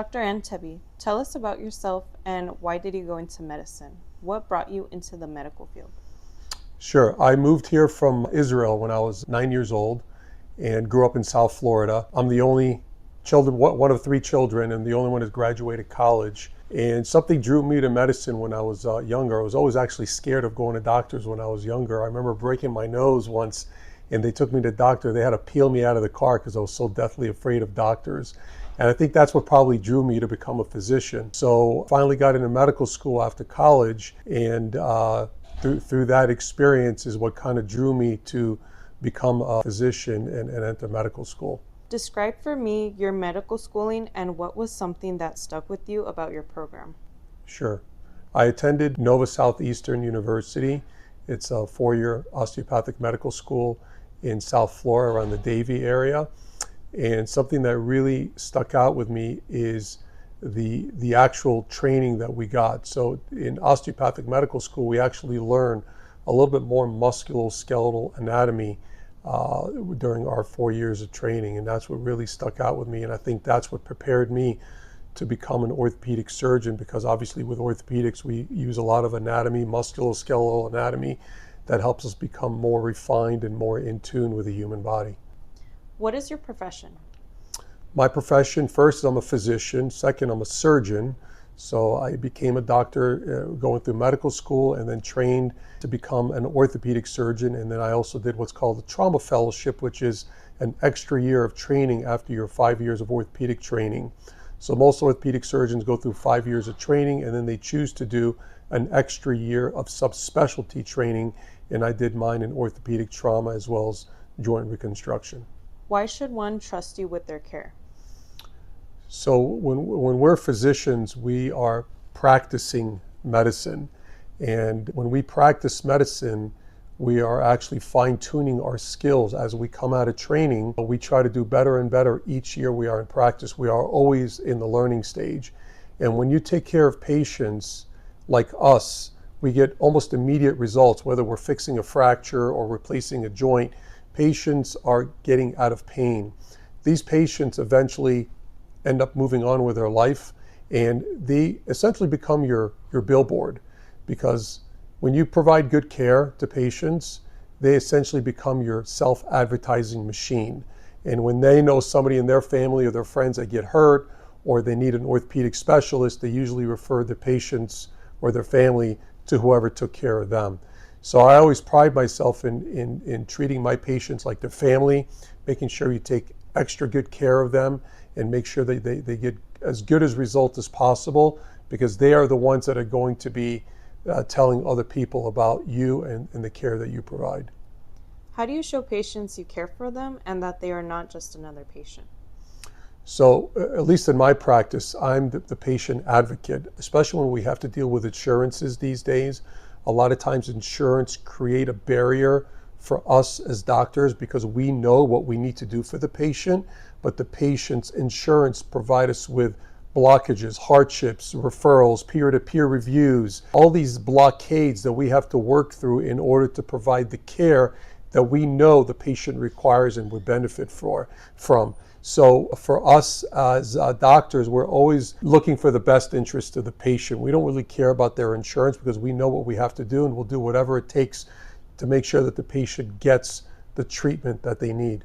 Dr. Antebi, tell us about yourself and why did you go into medicine? What brought you into the medical field? Sure. I moved here from Israel when I was 9 years old and grew up in South Florida. I'm the only one of three children, and the only one who's graduated college. And something drew me to medicine when I was younger. I was always actually scared of going to doctors when I was younger. I remember breaking my nose once, and they took me to the doctor. They had to peel me out of the car because I was so deathly afraid of doctors. And I think that's what probably drew me to become a physician. So finally got into medical school after college, and through that experience is what kind of drew me to become a physician and enter medical school. Describe for me your medical schooling and what was something that stuck with you about your program. Sure. I attended Nova Southeastern University. It's a 4-year osteopathic medical school in South Florida around the Davie area. And something that really stuck out with me is the actual training that we got. So in osteopathic medical school, we actually learn a little bit more musculoskeletal anatomy during our 4 years of training, and that's what really stuck out with me. And I think that's what prepared me to become an orthopedic surgeon, because obviously with orthopedics we use a lot of anatomy, musculoskeletal anatomy, that helps us become more refined and more in tune with the human body. What is your profession? My profession, first, I'm a physician. Second, I'm a surgeon. So I became a doctor going through medical school, and then trained to become an orthopedic surgeon. And then I also did what's called a trauma fellowship, which is an extra year of training after your 5 years of orthopedic training. So most orthopedic surgeons go through 5 years of training, and then they choose to do an extra year of subspecialty training. And I did mine in orthopedic trauma as well as joint reconstruction. Why should one trust you with their care? So when we're physicians, we are practicing medicine. And when we practice medicine, we are actually fine-tuning our skills as we come out of training. We try to do better and better each year we are in practice. We are always in the learning stage. And when you take care of patients like us, we get almost immediate results, whether we're fixing a fracture or replacing a joint. Patients are getting out of pain. These patients eventually end up moving on with their life, and they essentially become your billboard, because when you provide good care to patients, they essentially become your self-advertising machine. And when they know somebody in their family or their friends that get hurt, or they need an orthopedic specialist, they usually refer the patients or their family to whoever took care of them. So I always pride myself in treating my patients like their family, making sure you take extra good care of them and make sure that they get as good as result as possible, because they are the ones that are going to be telling other people about you and the care that you provide. How do you show patients you care for them and that they are not just another patient? So at least in my practice, I'm the patient advocate, especially when we have to deal with insurances these days. A lot of times insurance create a barrier for us as doctors because we know what we need to do for the patient, but the patient's insurance provide us with blockages, hardships, referrals, peer-to-peer reviews, all these blockades that we have to work through in order to provide the care that we know the patient requires and would benefit from. So for us as doctors, we're always looking for the best interest of the patient. We don't really care about their insurance because we know what we have to do, and we'll do whatever it takes to make sure that the patient gets the treatment that they need.